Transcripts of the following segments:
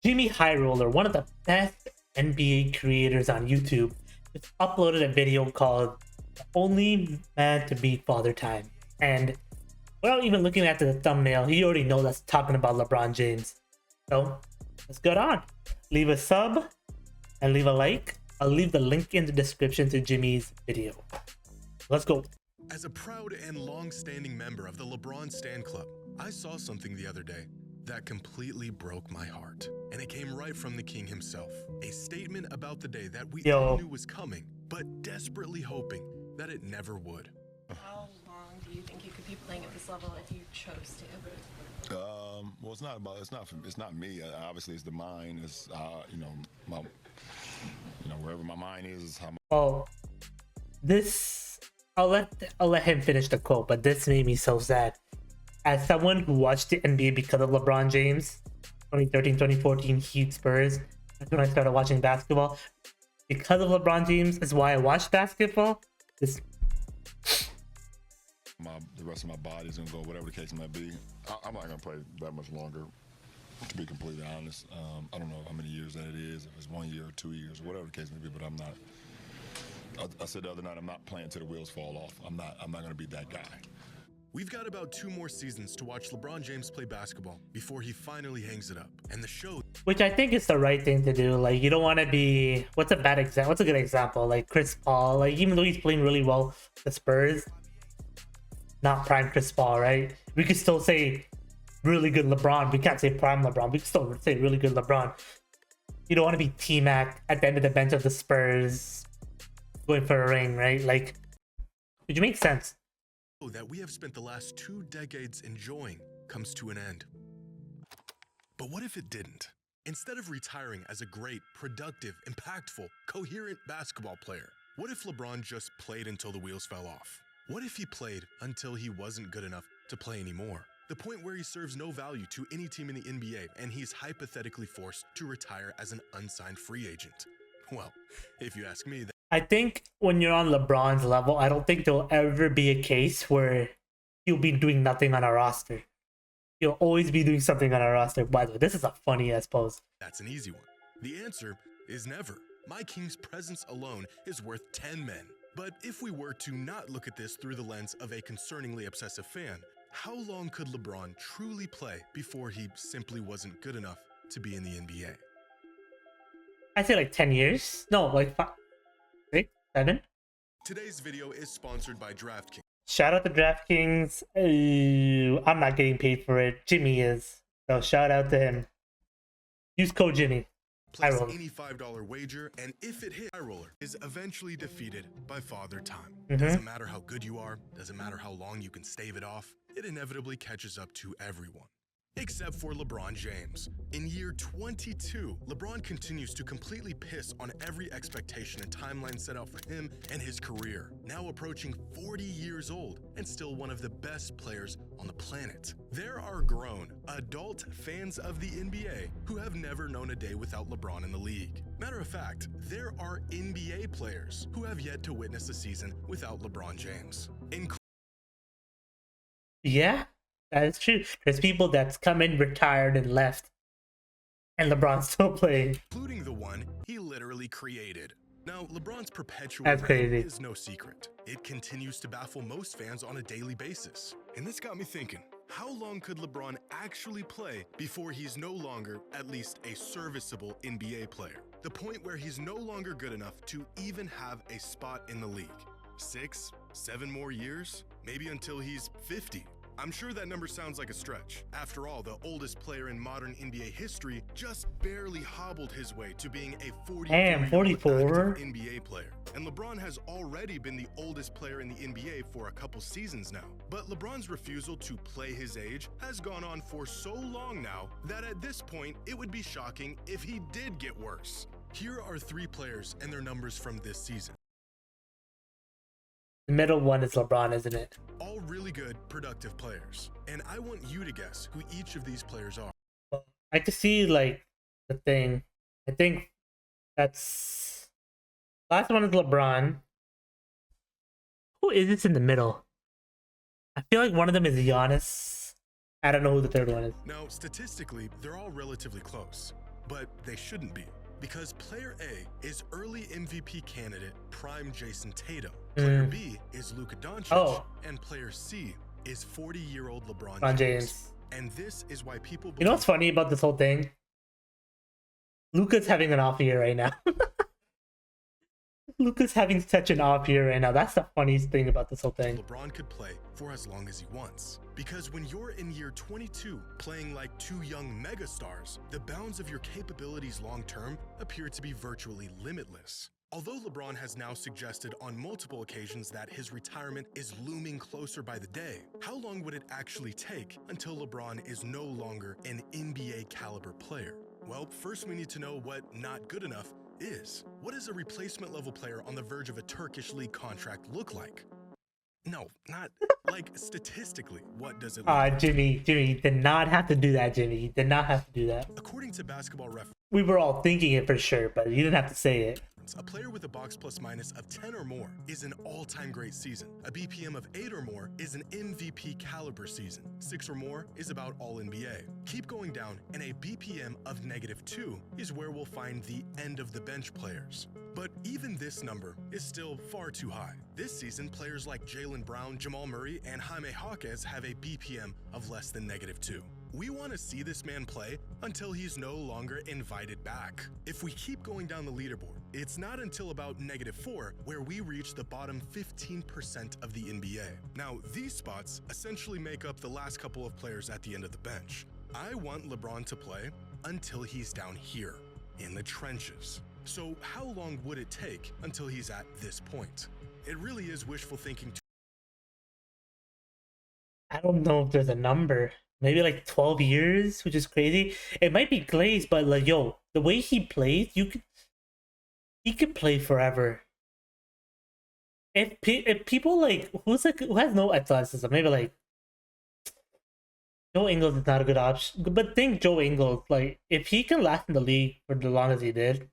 JxmyHighroller, one of the best NBA creators on YouTube, just uploaded a video called "The Only Man to Beat Father Time." And without even looking at the thumbnail, he already knows that's talking about LeBron James. So let's get on. Leave a sub and leave a like. I'll leave the link in the description to Jimmy's video. Let's go. As a proud and long-standing member of the LeBron Stan Club, I saw something the other day that completely broke my heart. And it came right from the king himself. A statement about the day that we all knew was coming, but desperately hoping that it never would. How long do you think you could be playing at this level if you chose to? Well, it's not me. Obviously, it's the mind. It's wherever my mind is how. Well, this I'll let him finish the quote, but this made me so sad. As someone who watched the NBA because of LeBron James, 2013, 2014 Heat Spurs, that's when I started watching basketball. Because of LeBron James is why I watched basketball. This The rest of my body's gonna go, whatever the case might be. I'm not gonna play that much longer, to be completely honest. I don't know how many years that it is, if it's 1 year or 2 years, or whatever the case may be, but I'm not. I said the other night, I'm not playing till the wheels fall off. I'm not gonna be that guy. We've got about 2 more seasons to watch LeBron James play basketball before he finally hangs it up. And the show, which I think is the right thing to do. Like, you don't want to be, what's a good example? Like Chris Paul, like even though he's playing really well for the Spurs, not prime Chris Paul, right? We could still say really good LeBron. We can't say prime LeBron. We can still say really good LeBron. You don't want to be T-Mac at the end of the bench of the Spurs going for a ring, right? Like, would you make sense? That we have spent the last 2 decades enjoying comes to an end. But what if it didn't? Instead of retiring as a great, productive, impactful, coherent basketball player, what if LeBron just played until the wheels fell off? What if he played until he wasn't good enough to play anymore? The point where he serves no value to any team in the NBA and he's hypothetically forced to retire as an unsigned free agent. Well, if you ask me, I think when you're on LeBron's level, I don't think there'll ever be a case where he'll be doing nothing on a roster. He'll always be doing something on a roster. By the way, this is a funny ass pose. That's an easy one. The answer is never. My king's presence alone is worth 10 men. But if we were to not look at this through the lens of a concerningly obsessive fan, how long could LeBron truly play before he simply wasn't good enough to be in the NBA? I say like 10 years. No, like 5, 6, 7. Today's video is sponsored by DraftKings. Shout out to DraftKings. I'm not getting paid for it. Jimmy is. So shout out to him. Use code Jimmy. Place any $5 wager, and if it hits, JxmyHighroller is eventually defeated by Father Time. Doesn't matter how good you are, doesn't matter how long you can stave it off, it inevitably catches up to everyone. Except for LeBron James. In year 22, LeBron continues to completely piss on every expectation and timeline set out for him and his career. Now approaching 40 years old and still one of the best players on the planet. There are grown, adult fans of the NBA who have never known a day without LeBron in the league. Matter of fact, there are NBA players who have yet to witness a season without LeBron James. Yeah. That is true. There's people that's come in, retired, and left. And LeBron's still playing. Including the one he literally created. Now, LeBron's perpetual That's crazy. is no secret. It continues to baffle most fans on a daily basis. And this got me thinking, how long could LeBron actually play before he's no longer at least a serviceable NBA player? The point where he's no longer good enough to even have a spot in the league. 6, 7 more years? Maybe until he's 50. I'm sure that number sounds like a stretch. After all, the oldest player in modern NBA history just barely hobbled his way to being a 44 NBA player. And LeBron has already been the oldest player in the NBA for a couple seasons now. But LeBron's refusal to play his age has gone on for so long now that at this point, it would be shocking if he did get worse. Here are 3 players and their numbers from this season. The middle one is LeBron, isn't it? All really good, productive players. And I want you to guess who each of these players are. I can see, like, the thing. I think that's... Last one is LeBron. Who is this in the middle? I feel like one of them is Giannis. I don't know who the third one is. Now, statistically, they're all relatively close. But they shouldn't be, because player A is early MVP candidate prime Jason Tatum. Player B is Luka Doncic, and player C is 40-year-old LeBron James. And this is why people believe— You know what's funny about this whole thing? Luka's having an off year right now. Luka's having such an off year right now. That's the funniest thing about this whole thing. LeBron could play for as long as he wants. Because when you're in year 22 playing like two young megastars, the bounds of your capabilities long-term appear to be virtually limitless. Although LeBron has now suggested on multiple occasions that his retirement is looming closer by the day, how long would it actually take until LeBron is no longer an NBA caliber player? Well, first we need to know what not good enough is. What does a replacement level player on the verge of a Turkish league contract look like? No, not like statistically. What does it look like? Jimmy, you did not have to do that, Jimmy. You did not have to do that. According to Basketball Reference, We were all thinking it for sure, but you didn't have to say it. a player with a box plus minus of 10 or more is an all-time great season. A BPM of 8 or more is an MVP caliber season. 6 or more is about all NBA. Keep going down, and a BPM of -2 is where we'll find the end of the bench players. But even this number is still far too high. This season, players like Jaylen Brown, Jamal Murray, and Jaime Jaquez have a BPM of less than -2. We want to see this man play until he's no longer invited back. If we keep going down the leaderboard, it's not until about -4 where we reach the bottom 15% of the NBA. Now, these spots essentially make up the last couple of players at the end of the bench. I want LeBron to play until he's down here, in the trenches. So how long would it take until he's at this point? It really is wishful thinking. I don't know if there's a number. Maybe like 12 years, which is crazy. It might be glazed, but like, yo, the way he plays, he could play forever. If people like who has no athleticism, maybe like Joe Ingles is not a good option. But think Joe Ingles, like if he can last in the league for as long as he did.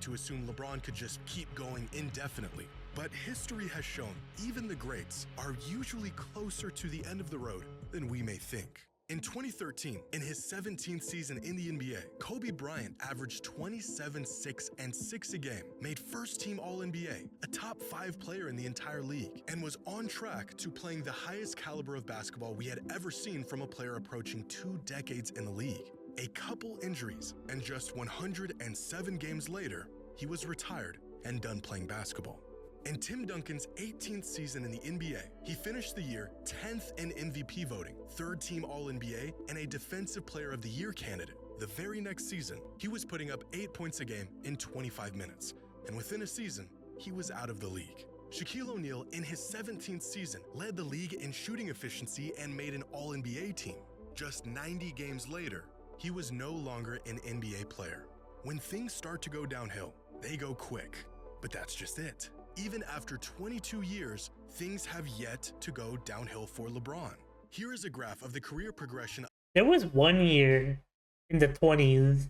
To assume LeBron could just keep going indefinitely. But history has shown even the greats are usually closer to the end of the road than we may think. In 2013, in his 17th season in the NBA, Kobe Bryant averaged 27, 6, and 6 a game, made first-team All-NBA, a top 5 player in the entire league, and was on track to playing the highest caliber of basketball we had ever seen from a player approaching 2 decades in the league. A couple injuries, and just 107 games later, he was retired and done playing basketball. In Tim Duncan's 18th season in the NBA, he finished the year 10th in MVP voting, 3rd team All-NBA, and a Defensive Player of the Year candidate. The very next season, he was putting up 8 points a game in 25 minutes, and within a season, he was out of the league. Shaquille O'Neal, in his 17th season, led the league in shooting efficiency and made an All-NBA team. Just 90 games later, he was no longer an NBA player. When things start to go downhill, they go quick. But that's just it. Even after 22 years, things have yet to go downhill for LeBron. Here is a graph of the career progression. There was 1 year in the 20s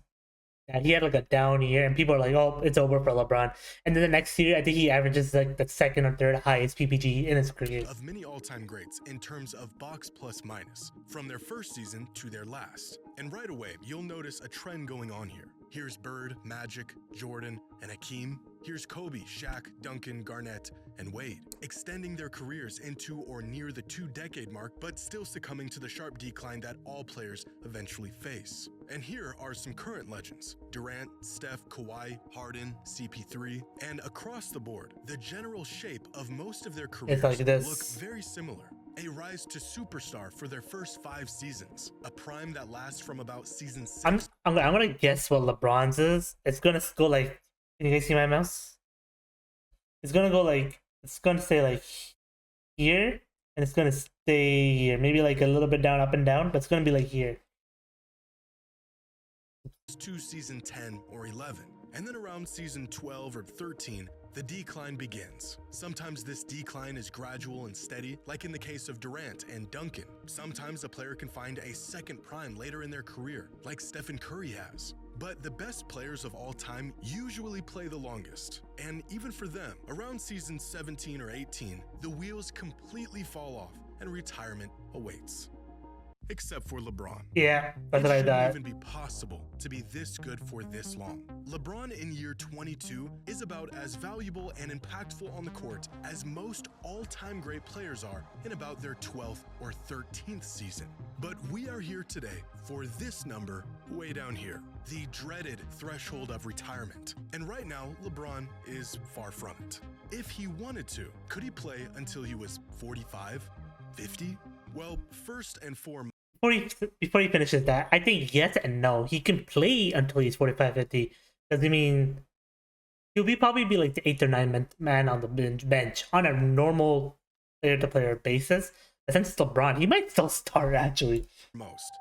that he had like a down year, and people are like, "Oh, it's over for LeBron." And then the next year, I think he averages like the 2nd or 3rd highest PPG in his career. Of many all-time greats in terms of box plus minus, from their first season to their last. And right away, you'll notice a trend going on here. Here's Bird, Magic, Jordan, and Hakeem. Here's Kobe, Shaq, Duncan, Garnett, and Wade, extending their careers into or near the 2-decade mark, but still succumbing to the sharp decline that all players eventually face. And here are some current legends: Durant, Steph, Kawhi, Harden, CP3, and across the board, the general shape of most of their careers like this. look very similar. A rise to superstar for their first 5 seasons, a prime that lasts from about season 6. I'm gonna guess what LeBron's is. It's gonna go like, can you guys see my mouse? It's gonna go like, it's gonna stay like here, and it's gonna stay here. Maybe like a little bit down, up and down, but it's gonna be like here. To season 10 or 11, and then around season 12 or 13, the decline begins. Sometimes this decline is gradual and steady, like in the case of Durant and Duncan. Sometimes a player can find a second prime later in their career, like Stephen Curry has. But the best players of all time usually play the longest. And even for them, around season 17 or 18, the wheels completely fall off and retirement awaits. except for LeBron. Yeah, that's It what I shouldn't thought. even be possible to be this good for this long. LeBron in year 22 is about as valuable and impactful on the court as most all-time great players are in about their 12th or 13th season. But we are here today for this number way down here, the dreaded threshold of retirement. And right now, LeBron is far from it. If he wanted to, could he play until he was 45, 50? Well, first and foremost, Before he finishes that, I think yes and no. He can play until he's 45, 50. Does it mean he'll probably be like the 8th or 9th man on the bench on a normal player-to-player basis? But since it's LeBron, he might still start actually.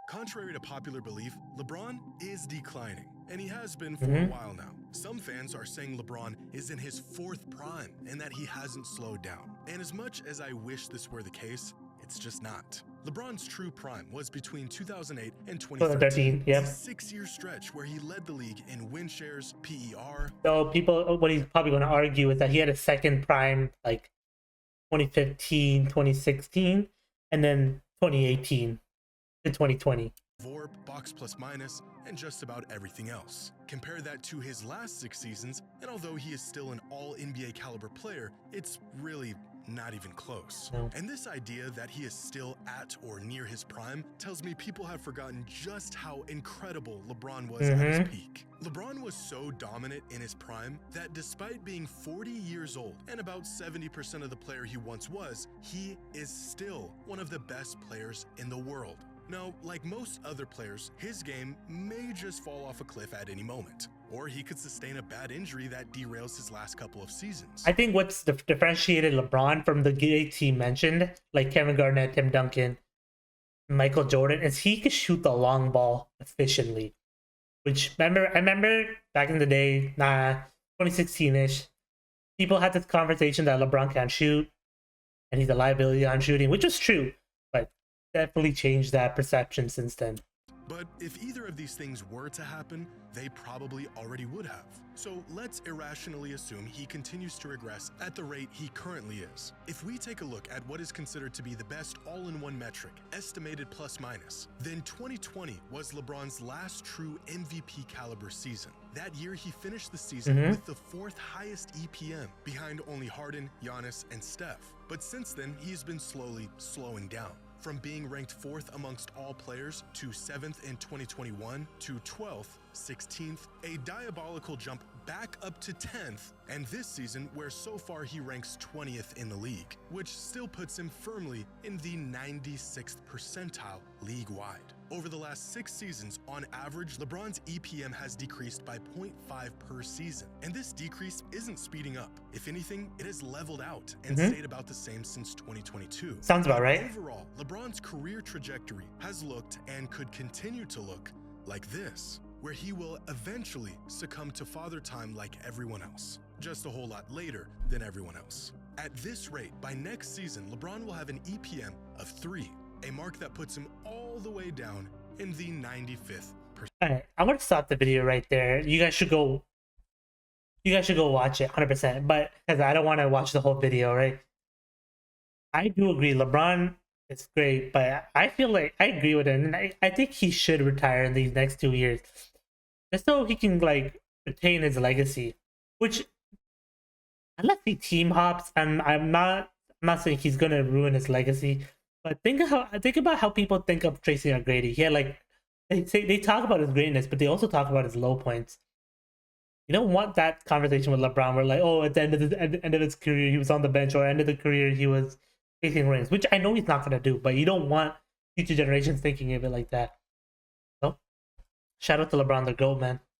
contrary to popular belief, LeBron is declining, and he has been for a while now. Some fans are saying LeBron is in his 4th prime and that he hasn't slowed down. And as much as I wish this were the case, it's just not. LeBron's true prime was between 2008 and 2013, yep. A 6-year stretch where he led the league in win shares, PER. So what he's probably going to argue is that he had a second prime like 2015, 2016, and then 2018 to 2020. VORP, box plus minus, and just about everything else. Compare that to his last 6 seasons, and although he is still an all-NBA caliber player, it's really not even close. No. And this idea that he is still at or near his prime tells me people have forgotten just how incredible LeBron was at his peak. LeBron was so dominant in his prime that despite being 40 years old and about 70% of the player he once was, he is still one of the best players in the world. Now, like most other players, his game may just fall off a cliff at any moment, or he could sustain a bad injury that derails his last couple of seasons. I think what's differentiated LeBron from the greats he mentioned, like Kevin Garnett, Tim Duncan, Michael Jordan, is he could shoot the long ball efficiently. Which I remember back in the day, 2016-ish, people had this conversation that LeBron can't shoot, and he's a liability on shooting, which was true, but definitely changed that perception since then. But if either of these things were to happen, they probably already would have. So let's irrationally assume he continues to regress at the rate he currently is. If we take a look at what is considered to be the best all-in-one metric, estimated plus minus, then 2020 was LeBron's last true MVP caliber season. That year he finished the season with the 4th highest EPM, behind only Harden, Giannis, and Steph. But since then, he's been slowly slowing down. From being ranked 4th amongst all players to 7th in 2021 to 12th, 16th, a diabolical jump back up to 10th, and this season where so far he ranks 20th in the league, which still puts him firmly in the 96th percentile league-wide. Over the last 6 seasons, on average, LeBron's EPM has decreased by 0.5 per season, and this decrease isn't speeding up. If anything, it has leveled out and stayed about the same since 2022. Sounds about right. Overall, LeBron's career trajectory has looked and could continue to look like this, where he will eventually succumb to father time like everyone else, just a whole lot later than everyone else. At this rate, by next season, LeBron will have an EPM of 3, a mark that puts him all the way down in the 95th percent. Alright, I'm gonna stop the video right there. You guys should go watch it 100%, but because I don't want to watch the whole video, right? I do agree, LeBron is great, but I feel like I agree with him, and I think he should retire in these next 2 years, just so he can like retain his legacy. Which, unless he team hops, and I'm not saying he's gonna ruin his legacy, but think about how people think of Tracy McGrady. He had like they talk about his greatness, but they also talk about his low points. You don't want that conversation with LeBron where like, oh, at the end of his career he was on the bench, or end of the career he was chasing rings, which I know he's not gonna do, but you don't want future generations thinking of it like that. So, shout out to LeBron the GOAT, man.